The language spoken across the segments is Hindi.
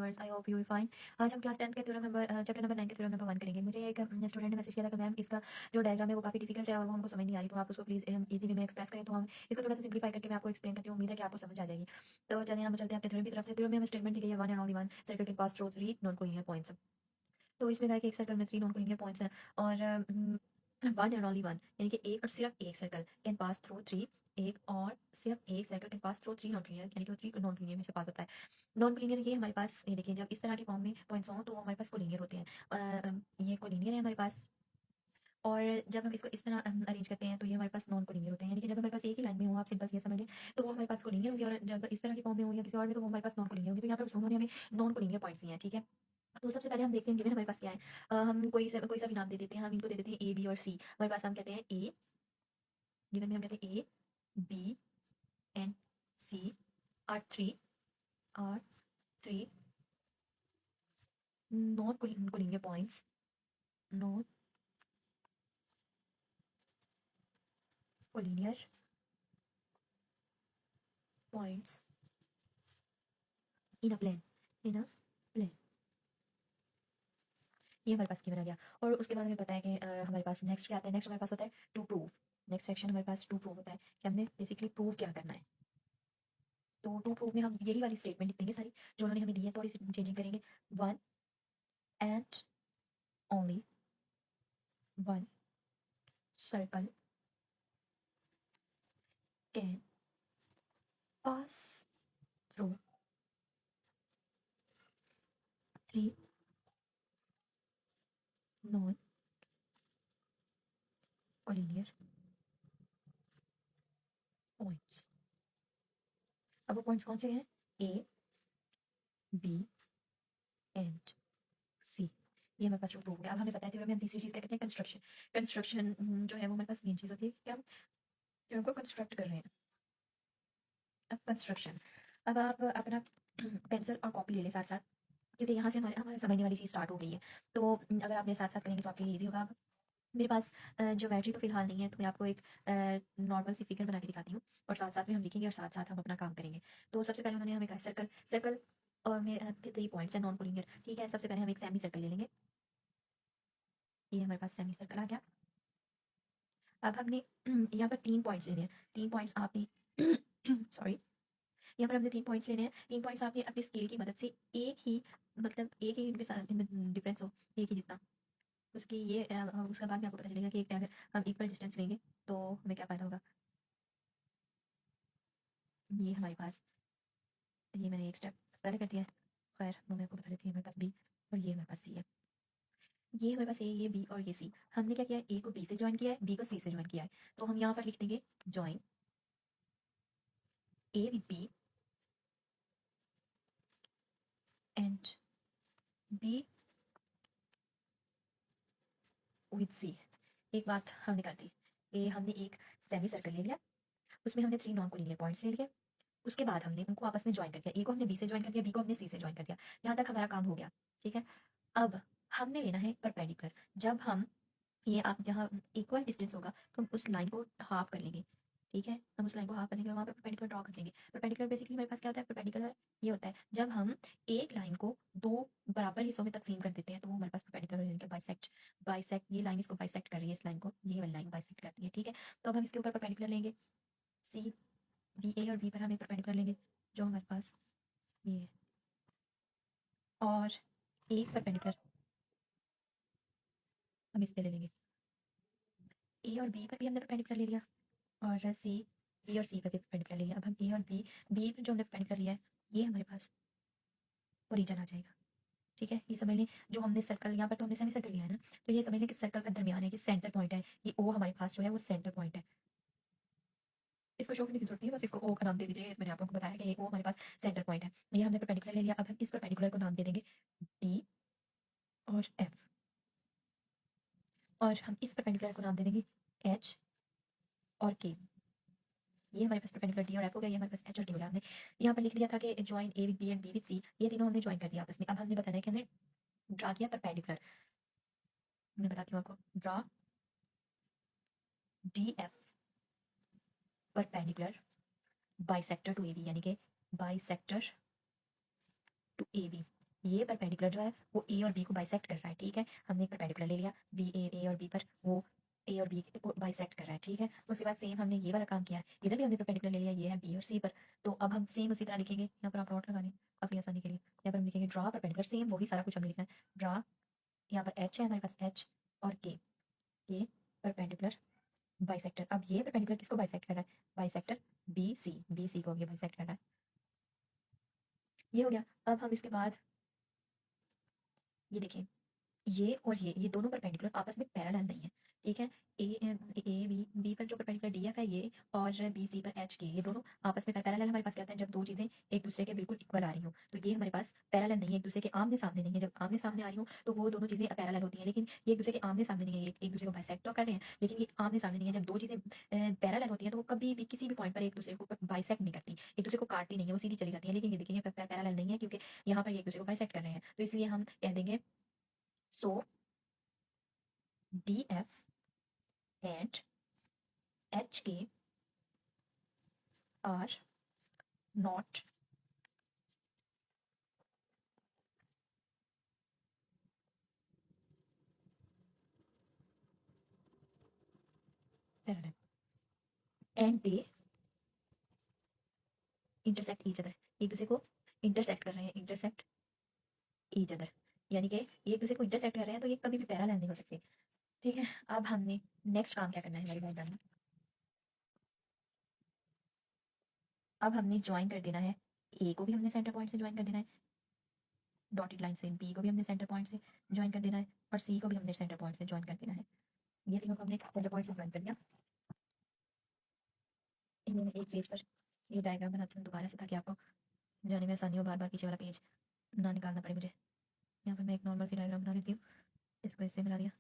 Viewers, I hope you fine. आज हम क्लास 10 के थ्योरम नंबर चैप्टर नंबर 9 के थ्योरम नंबर 1 करेंगे। मुझे एक स्टूडेंट ने मैसेज किया था कि मैम इसका जो डायग्राम है वो काफ़ी डिफिकल्ट है और वो हमको समझ नहीं आ रही, तो आप उसको प्लीज़ ईज़ी वे में एक्सप्रेस करें। तो हम इसको थोड़ा सा सिंप्लीफाई करके मैं आपको एक्सप्लेन करती हूँ, उम्मीद है कि आपको समझ आ जाएगी। तो चलिए हम चलते हैं अपने थ्योरम की तरफ से। थ्योरम में हमें स्टेटमेंट दी गई है one and only one circle can pass through 3 non collinear points. तो इसमें कहा कि एक सर्कल में 3 नॉन कोलिनियर पॉइंट्स हैं और वन एंड ओनली वन यानी कि एक और सिर्फ एक सर्कल कैन पास थ्रू 3, एक और सिर्फ एक circle can pass through 3 non collinear यानी कि वो 3 नॉन कोलिनियर में से पास होता है। नॉन कोलिनियर ये हमारे पास, ये देखिए जब इस तरह के फॉर्म में पॉइंट्स हों तो वो हमारे पास कोलिनियर होते हैं। ये कोलिनियर है हमारे पास, और जब हम इसको इस तरह अरेंज करते हैं तो ये हमारे पास नॉन कोलिनियर होते हैं। यानी कि जब हमारे पास एक ही लाइन में हो, आप सिंपल ये समझ लें, तो वो हमारे पास कोलिनियर होंगे, और जब इस तरह के फॉर्म में हो या किसी और में तो वो हमारे पास नॉन कोलिनियर होंगे। तो यहाँ पर उन्होंने हमें नॉन कोलिनियर पॉइंट्स दिए हैं, ठीक है। तो सबसे पहले हम देखते हैं गिवन हमारे पास क्या है। हम कोई सा भी नाम दे देते हैं। हम इनको दे देते हैं ए, बी और सी। हमारे पास हम कहते हैं ए, गिवन में हम कहते हैं A, B and C are three non collinear points, non collinear points in a plane, in a plane. ये हमारे पास गिवन आ गया। और उसके बाद हमें पता है कि हमारे पास नेक्स्ट क्या आता है। नेक्स्ट हमारे पास होता है टू प्रूव। नेक्स्ट सेक्शन हमारे पास टू प्रूव होता है कि हमने बेसिकली प्रूव क्या करना है। तो टू प्रूव में हम यही वाली स्टेटमेंट लिखेंगे सारी जो उन्होंने हमें दी है, थोड़ी सी चेंजिंग करेंगे। One and only one circle can pass through 3 non collinear points. अब वो पॉइंट्स कौन से हैं? ए, बी एंड सी। ये हमारे पास जो प्रूव है। अब हमें पता है थ्योरम में हम तीसरी चीज क्या कहते हैं, कंस्ट्रक्शन। कंस्ट्रक्शन जो है वो हमारे पास मेन चीज होती है कि हम थ्योरम को कंस्ट्रक्ट कर रहे हैं। अब कंस्ट्रक्शन, अब आप अपना पेंसिल और कॉपी ले लें साथ साथ, क्योंकि यहाँ से हमारे हमारे समझने वाली चीज़ स्टार्ट हो गई है। तो अगर आप मेरे साथ साथ करेंगे तो आपके लिए ईजी होगा। अब मेरे पास ज्योमेट्री तो फिलहाल नहीं है, तो मैं आपको एक नॉर्मल सी फिगर बना के दिखाती हूँ, और साथ साथ में हम लिखेंगे और साथ साथ हम अपना काम करेंगे। तो सबसे पहले उन्होंने हमें कहा सर्कल, सर्कल और मेरे 3 पॉइंट्स है नॉन कोलिनियर, ठीक है। सबसे पहले हम एक सेमी सर्कल ले लेंगे। ये हमारे पास सेमी सर्कल आ गया। अब हमने यहाँ पर 3 पॉइंट्स लेने हैं। 3 पॉइंट्स आपने सॉरी, यहाँ पर हमने 3 पॉइंट्स लेने हैं। 3 पॉइंट्स आपने अपने स्केल की मदद से एक ही, मतलब एक ही इनके साथ इनमें डिफरेंस हो, एक ही जितना, उसकी ये उसके बाद में आपको पता चलेगा कि एक अगर हम इक्वल डिस्टेंस लेंगे तो हमें क्या फ़ायदा होगा। ये हमारे पास, ये मैंने एक स्टेप पहले कर दिया है, खैर वो मैं आपको बता देती हूँ। हमारे पास बी और ये हमारे पास सी है। ये हमारे पास ए, ये बी और ये सी। हमने क्या किया है, ए को बी से ज्वाइन किया है, बी को सी से ज्वाइन किया है। तो हम यहाँ पर लिख देंगे join A with B and B with C. एक बात हमने कर दी, ये हमने एक सेमी सर्कल ले लिया, उसमें हमने 3 नॉन कोलिनियर पॉइंट्स ले लिए। उसके बाद हमने उनको आपस में ज्वाइन कर दिया। ए को हमने बी से ज्वाइन कर दिया, बी को हमने सी से ज्वाइन कर दिया। यहाँ तक हमारा काम हो गया, ठीक है। अब हमने लेना है परपेंडिकुलर। जब हम ये आप जहाँ इक्वल डिस्टेंस होगा तो हम उस लाइन को हाफ कर लेंगे, ठीक है। हम उस लाइन को हाफ करने के बाद वहाँ पर परपेंडिकुलर ड्रॉ कर देंगे। परपेंडिकुलर बेसिकली हमारे पास क्या होता है, परपेंडिकुलर ये होता है जब हम एक लाइन को 2 बराबर हिस्सों में तकसीम कर देते हैं तो वो हमारे पास परपेंडिकुलर यानी कि बाइसेक्ट। बाइसेक्ट, ये लाइन इसको बाइसेक्ट कर रही है, इस लाइन को, ये वाली लाइन बाइसेक्ट कर रही है, ठीक है। तो अब हम इसके ऊपर परपेंडिकुलर लेंगे। सी, बी, ए और बी पर हम एक परपेंडिकुलर लेंगे जो हमारे पास ये है, और एक परपेंडिकुलर हम इस पे ले लेंगे। ए और बी पर भी हमने परपेंडिकुलर ले लिया, और सी, बी और सी पर भी परपेंडिकुलर ले लिया। अब हम ए और बी, बी पर जो हमने परपेंडिकुलर लिया है ये हमारे पास ओरिजिन आ जाएगा, ठीक है। ये समझ लें जो हमने सर्कल, यहाँ पर तो हमने सेमी सर्कल लिया है ना, तो ये समझ लें कि सर्कल का दरमियान है, कि सेंटर पॉइंट है। ये ओ हमारे पास जो है वो सेंटर पॉइंट है। इसको शो करने की जरूरत नहीं है, बस इसको ओ का नाम दे दीजिए। मैंने आपको बताया कि ये ओ हमारे पास सेंटर पॉइंट है। ये हमने परपेंडिकुलर ले लिया। अब हम इस परपेंडिकुलर को नाम दे देंगे डी और एफ, और हम इस परपेंडिकुलर को नाम दे देंगे एच और के। ये हमारे पास परपेंडिकुलर डी और एफ हो गया, ये हमारे पास एच और के हो गया। हमने यहाँ पर लिख दिया था कि join A with B and B with C, ये तीनों हमने ज्वाइन कर दिया आपस में। अब हमने बताना है कि हमने ड्रा किया परपेंडिकुलर। मैं बताती हूँ आपको, draw D F perpendicular bisector to A B, यानी कि बाइसेक्टर टू ए बी। ये परपेंडिकुलर जो है वो ए और बी को बाइसेक्ट कर रहा है, ठीक है। हमने एक परपेंडिकुलर ले लिया बी ए और बी पर, वो ए और बी को बाइसेक्ट कर रहा है, ठीक है। उसके बाद सेम हमने ये वाला काम किया है, इधर भी हमने परपेंडिकुलर ले लिया, ये है बी और सी पर। तो अब हम सेम उसी तरह लिखेंगे, यहाँ पर आप डॉट लगा लें काफ़ी आसानी के लिए। यहाँ पर हम लिखेंगे ड्रा परपेंडिकुलर, सेम वही सारा कुछ हमने लिखना है। ड्रा, यहाँ पर एच है हमारे पास, एच और के परपेंडिकुलर बाइसेक्टर। अब ये परपेंडिकुलर किसको बाइसेक्ट कर रहा है? बाइसेक्टर बी सी को अब ये बाइसेक्ट कर रहा है। ये हो गया। अब हम इसके बाद ये देखें, ये और ये दोनों परपेंडिकुलर आपस में पैरेलल नहीं है, ठीक है। बी पर जो परपेंडिकुलर डी एफ है ये, और बी सी पर एच के, ये दोनों आपस में पैरेलल। हमारे पास क्या होता है जब दो चीजें एक दूसरे के बिल्कुल इक्वल आ रही हो, तो ये हमारे पास पैरेलल नहीं है, एक दूसरे के आमने सामने नहीं है। जब आमने सामने आ रही हो तो वो दोनों चीजें पैरेलल होती हैं, लेकिन ये एक दूसरे के आमने सामने नहीं है, एक दूसरे को बाइसेक्ट तो कर रहे हैं लेकिन ये आमने सामने नहीं है। जब दो चीजें पैरेलल होती हैं तो वो कभी भी किसी भी पॉइंट पर एक दूसरे को बाइसेक्ट नहीं करती, एक दूसरे को काटती नहीं है, वो सीधी चली जाती है। लेकिन ये देखिए पैरेलल नहीं है क्योंकि यहाँ पर एक दूसरे को बाइसेक्ट कर रहे हैं, तो इसलिए हम कह देंगे सो DF and HK are not parallel and they intersect each other। एक दूसरे को इंटरसेक्ट कर रहे हैं, इंटरसेक्ट ईच अदर, यानी कि ये एक दूसरे को इंटरसेक्ट कर रहे हैं, तो ये कभी भी पैरेलल नहीं हो सकते, ठीक है। अब हमने नेक्स्ट काम क्या करना है हमारी डायग्राम में, अब हमने ज्वाइन कर देना है, ए को भी हमने सेंटर पॉइंट से ज्वाइन कर देना है डॉटेड लाइन से, बी को भी हमने सेंटर पॉइंट से ज्वाइन कर देना है, और सी को भी हमने सेंटर पॉइंट से ज्वाइन कर देना है। ये तीनों को हमने सेंटर पॉइंट से ज्वाइन कर दिया। एक पेज पर ये डायग्राम बनाती हूँ दोबारा से, ताकि आपको जाने में आसानी हो, बार बार पीछे वाला पेज ना निकालना पड़े मुझे। यहाँ पर मैं एक नॉर्मल सी डायग्राम बना लेती हूँ, इसको इससे मिला दिया,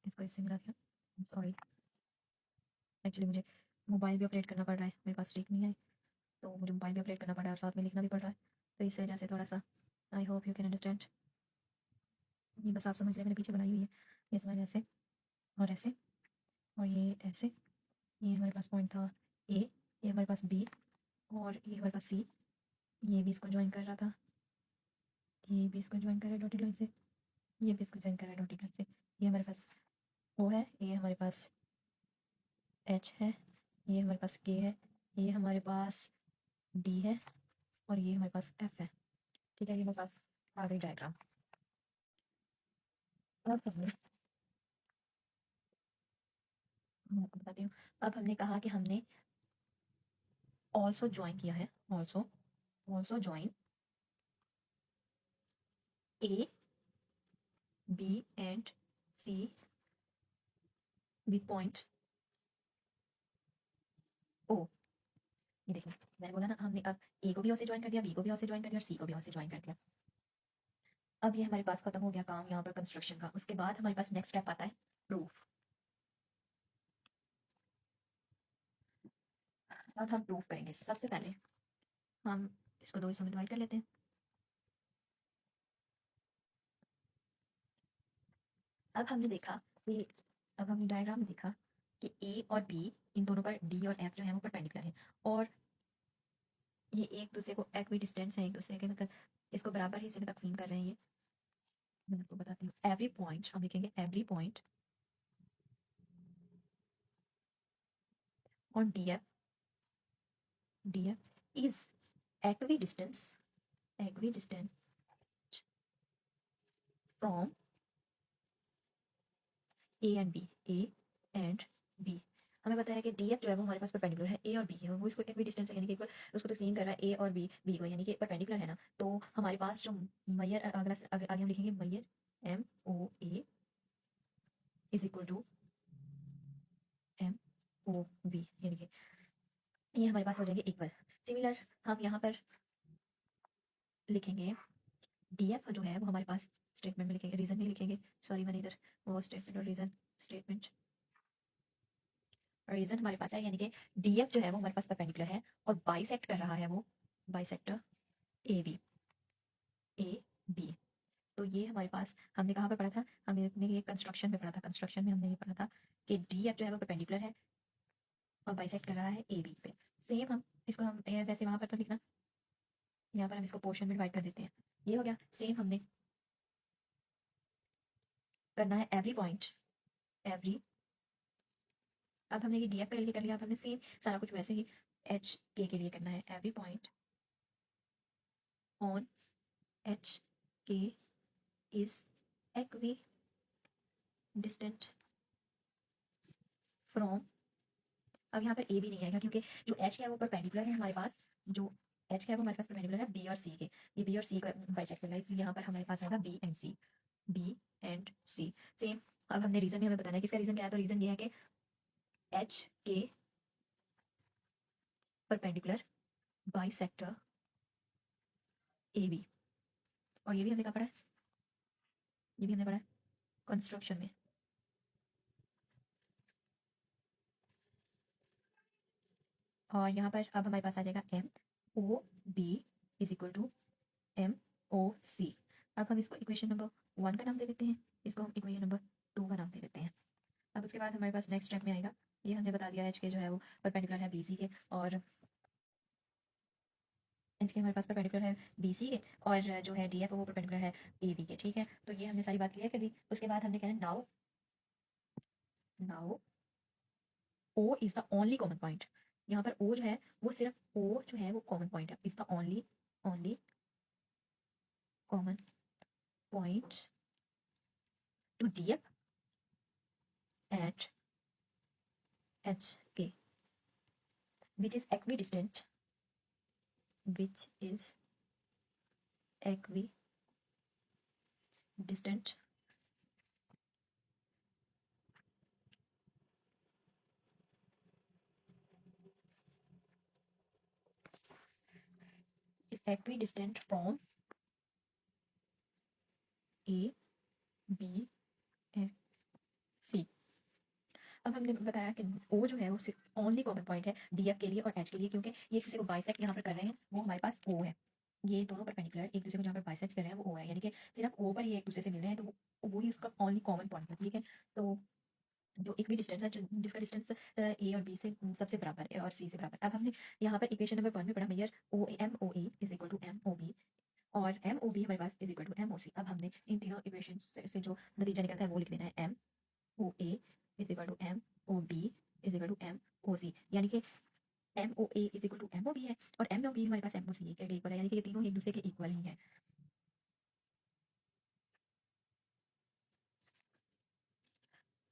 इसको इससे मिला दिया। सॉरी, एक्चुअली मुझे मोबाइल भी ऑपरेट करना पड़ रहा है, मेरे पास स्टिक नहीं है, तो मुझे मोबाइल भी ऑपरेट करना पड़ रहा है और साथ में लिखना भी पड़ रहा है, तो इस वजह से थोड़ा सा, I hope you can understand. ये बस आप समझ लें, मैंने पीछे बनाई हुई है, ये समझ ऐसे और ऐसे, और ये ऐसे। ये हमारे पास पॉइंट था ए, ये हमारे पास बी, और ये हमारे पास सी। ये भी इसको ज्वाइन कर रहा था, ये भी इसको ज्वाइन कर रहा है डॉटेड लाइन से, ये भी इसको ज्वाइन कर रहा है डॉटेड लाइन से। ये हमारे पास ओ है, ये हमारे पास एच है, ये हमारे पास के है, ये हमारे पास डी है, और ये हमारे पास एफ है, ठीक है। ये हमारे पास आ गई डायग्राम। अब हमने, मैं आपको बताती हूँ, अब हमने कहा कि हमने ऑल्सो ज्वाइन किया है, also join A B and C with point O. ये देखिए मैंने बोला ना, हमने अब ए को भी ओ से ज्वाइन कर दिया, बी को भी ओ से ज्वाइन कर दिया, और सी को भी ओ से ज्वाइन कर दिया। अब ये हमारे पास खत्म हो गया काम यहाँ पर कंस्ट्रक्शन का। उसके बाद हमारे पास नेक्स्ट स्टेप आता है प्रूफ। अब हम प्रूफ करेंगे। सबसे पहले हम इसको दो हिस्सों में डिवाइड कर लेते हैं। अब हमने देखा कि, अब हमने डायग्राम में देखा कि ए और बी, इन दोनों पर डी और एफ जो है वो परपेंडिकुलर है, और ये एक दूसरे को इक्वी डिस्टेंस है, एक दूसरे के मतलब इसको बराबर हिस्से में तकसीम कर रहे हैं। ये मैं आपको बताती हूँ, एवरी पॉइंट हम लिखेंगे, every point on D F is equidistance from A and B. हमें पता है कि डी एफ जो है वो हमारे पास परपेंडिकुलर है ए और बी है, वो इसको इक्वी डिस्टेंस यानी कि एक बार उसको तकसीम कर रहा है ए और बी को, यानी कि परपेंडिकुलर है ना। तो हमारे पास जो मैयर, अगला आगे हम लिखेंगे मैयर M O A is equal to M O B, यानी कि ये हमारे पास हो जाएंगे इक्वल। सिमिलर हम यहाँ पर लिखेंगे डी एफ जो है वो हमारे पास स्टेटमेंट में लिखेंगे, रीजन में लिखेंगे, सॉरी मैंने इधर वो स्टेटमेंट और रीजन, स्टेटमेंट रीजन हमारे पास है, यानी कि डीएफ जो है वो हमारे पास परपेंडिकुलर है और बाइसेक्ट कर रहा है वो बाइसेक्टर ए बी। तो ये हमारे पास हमने कहाँ पर पढ़ा था, हमने ये कंस्ट्रक्शन में पढ़ा था, कंस्ट्रक्शन में हमने ये पढ़ा था कि डीएफ जो है वो परपेंडिकुलर है और बाइसेक्ट कर रहा है ए बी पे। सेम हम इसको हम वैसे वहाँ पर तो लिखना, यहाँ पर हम इसको पोर्शन में डिवाइड कर देते हैं, ये हो गया। सेम हमने करना है एवरी पॉइंट, एवरी, अब हमने ये डी एफ के लिए कर लिया। अब हमने सेम सारा कुछ वैसे ही एच के लिए करना है। Every point on H K is equi distant from, अब यहाँ पर ए भी नहीं आएगा क्योंकि जो एच है वो परपेंडिकुलर है हमारे पास, जो एच है वो हमारे पास परपेंडिकुलर है बी और सी के, ये बी और सी का बाइसेक्टर है, इसलिए यहाँ पर हमारे पास आएगा B and C, B and C. Same अब हमने रीजन भी हमें बताना है, किसका रीजन क्या है, तो रीजन ये है कि एच के परपेंडिकुलर बाइसेक्टर ए बी, और ये भी हमने कहा पढ़ा है, ये भी हमने पढ़ा है कंस्ट्रक्शन में। और यहाँ पर अब हमारे पास आ जाएगा M O B is equal to M O C. अब हम इसको इक्वेशन नंबर 1 का नाम दे देते हैं, इसको हम इक्वेशन नंबर 2 का नाम दे देते हैं। अब उसके बाद हमारे पास नेक्स्ट स्टेप में आएगा, ये हमने बता दिया एच के जो है वो परपेंडिकुलर है बी सी के, और एच के हमारे पास परपेंडिकुलर है बी सी के, और जो है डी एफ वो परपेंडिकुलर है ए बी के। ठीक है, तो ये हमने सारी बात क्लियर कर दी। उसके बाद हमने कहना now, now O is the only common point, यहाँ पर ओ जो है वो सिर्फ ओ जो है वो कॉमन पॉइंट है, is the only, only common point to D F at H K which is equidistant, which is equidistant is equidistant from A, B and C। अब हमने बताया कि O जो है वो सिर्फ ओनली कॉमन पॉइंट है DF के लिए और H के लिए, क्योंकि ये एक दूसरे को बाइसेक्ट यहाँ पर कर रहे हैं, वो हमारे पास O है, ये दोनों परपेंडिकुलर एक दूसरे को जहाँ पर बाइसेक्ट कर रहे हैं वो O है, यानी कि सिर्फ O पर ये एक दूसरे से मिल रहे हैं, तो वो ही उसका ओनली कॉमन पॉइंट है। ठीक है, तो जो एक भी डिस्टेंस है जिसका डिस्टेंस ए और बी से सबसे बराबर है और सी से बराबर। अब हमने यहाँ पर इक्वेशन नंबर 1 में पढ़ा मेजर ओ M O A is equal to M O B, और एम ओ बी हमारे पास is equal to M O C. अब हमने इन तीनों इक्वेशन से जो नतीजा निकलता है वो लिख देना है, M O A is equal to M O B is equal to M O C, यानी कि M O A is equal to M O B है और एम ओ बी हमारे पास एम ओ सी के इक्वल है, यानी कि ये तीनों एक दूसरे के इक्वल ही है।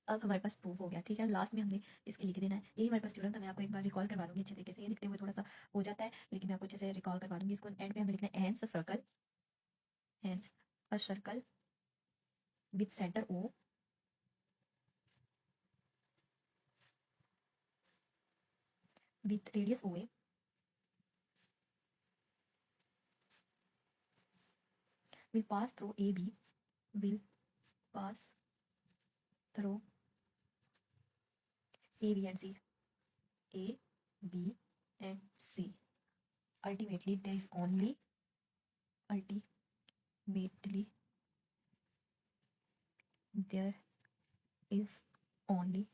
अब हमारे पास प्रूफ हो गया। ठीक है, लास्ट में हमने इसके लिख देना है, यही हमारे पास थ्योरम था। मैं आपको एक बार रिकॉल करवा दूंगी अच्छे तरीके से, ये लिखते हुए थोड़ा सा हो जाता है लेकिन मैं आपको अच्छे से रिकॉल करवा दूंगी। इसको एंड पे हमने लिखना है hence a circle, hence a circle with centre O with radius OA will pass through AB, will pass through A, B and C, A, B and C. Ultimately, there is only, ultimately, there is only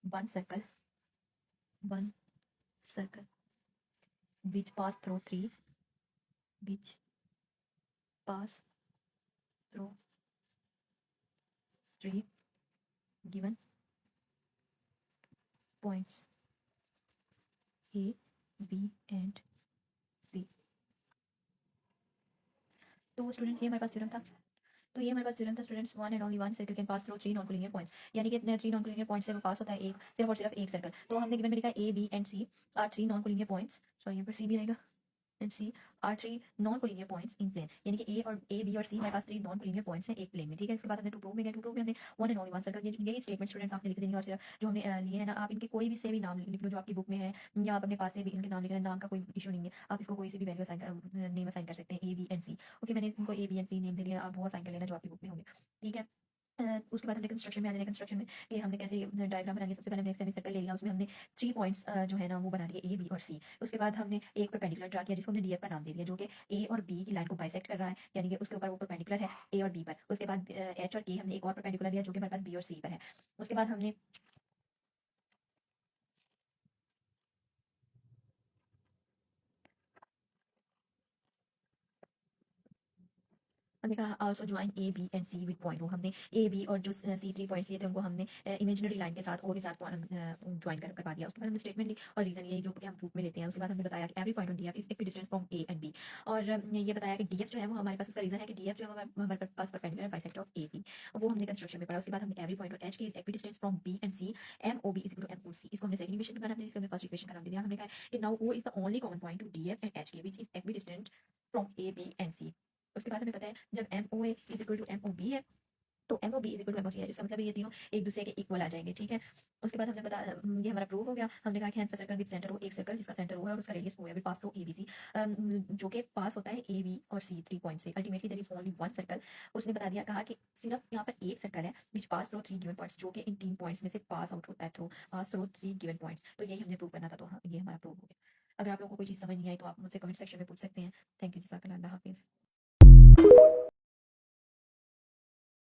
one circle, one circle which pass through three, which pass through three given points A, B and C। तो स्टूडेंट्स ये हमारे पास थ्योरम था, तो ये हमारे पास थ्योरम था students, one and only one circle can pass through three non collinear points, यानी कि थ्री नॉन कोलिनियर पॉइंट्स से वो पास होता है एक, सिर्फ और सिर्फ एक सर्कल। तो हमने गिवन में लिखा A B and C are three non collinear points, sorry यहाँ पर सी भी आएगा, and C are three non collinear points in plane, यानी कि ए और ए बी और सी हमारे पास थ्री नॉन कोलिनियर पॉइंट्स हैं एक प्लेन में। ठीक है, इसके बाद हमने टू प्रूव में गए, टू प्रूव में हमने one and only one circle, यही स्टेटमेंट स्टूडेंट्स आपने लिख देनी, और सिर्फ जो हमने लिए हैं ना, आप इनके कोई भी से भी नाम लिख लो जो आपकी बुक में है, या आप अपने पास से भी इनके नाम लिख लें, नाम का कोई इशू नहीं है, आप इसको कोई से भी वैल्यू असाइन नेम असाइन कर सकते हैं, A B and C. Okay, मैंने इनको A B and C name दे दिया, आप वो असाइन कर लेना जो आपकी बुक में होंगे। ठीक है, उसके बाद हमने कंस्ट्रक्शन में आ जाए, कंस्ट्रक्शन में कि हमने कैसे डायग्राम बनाएंगे। सबसे पहले हमने एक सेमी सर्कल ले लिया, उसमें हमने 3 पॉइंट्स जो है ना वो बना लिए ए बी और सी। उसके बाद हमने एक परपेंडिकुलर ड्रा किया जिसको हमने डी एफ का नाम दे दिया, जो कि ए और बी की लाइन को बाइसेक्ट कर रहा है, यानी कि उसके ऊपर वो परपेंडिकुलर है ए और बी पर। उसके बाद एच और के हमने एक और परपेंडिकुलर लिया जो कि हमारे पास बी और सी पर है। उसके बाद हमने हमने कहा also join A B and C with point O, हमने ए बी और जो सी 3 पॉइंट्स लिए थे उनको हमने इमेजिनरी लाइन के साथ ओ के साथ ज्वाइन करवा दिया। उसके बाद हमने स्टेटमेंट ली और रीजन ये जो कि हम प्रूफ में लेते हैं। उसके बाद हमने बताया कि every point on DF is equidistance from A and B, और ये बताया कि डीएफ जो है वो हमारे पास, उसका रीजन है कि डीएफ जो है हमारे पास perpendicular bisector of A B, वो हमने कंस्ट्रक्शन में पढ़ा। उसके बाद हमने every point on H K is equidistance from B and C, M O B is equal to M O C, इसको हमने सेकंड इक्वेशन का नाम दिया, इसको हमने फर्स्ट इक्वेशन का नाम दिया। हमने कहा कि now O is the only common point to DF and H K which is equidistant from A B and C. उसके बाद हमें पता है जब M O A is equal to M O B है तो M O B is equal to M O C है, जिसका मतलब ये तीनों एक दूसरे के इक्वल आ जाएंगे, ठीक है। उसके बाद हमने बता ये हमारा प्रूफ हो गया। हमने कहा कि hence circle with centre O, एक सर्कल जिसका सेंटर ओ है और उसका रेडियस ओ है, will pass through A B C, जो कि पास होता है ए बी और सी 3 पॉइंट से। Ultimately there is only one circle. उसने बता दिया, कहा कि सिर्फ यहाँ पर एक सर्कल है विच पास थ्रू 3 गिवन पॉइंट्स, जो कि इन 3 पॉइंट्स में से पास आउट होता है, through pass through 3 given points. तो यही हमने प्रूव करना था, तो ये हमारा प्रूफ हो गया। अगर आप लोगों को कोई चीज़ समझ नहीं आई तो आप मुझसे कमेंट सेक्शन में पूछ सकते हैं। थैंक यू, जज़ाकल्लाह, अल्लाह हाफिज़।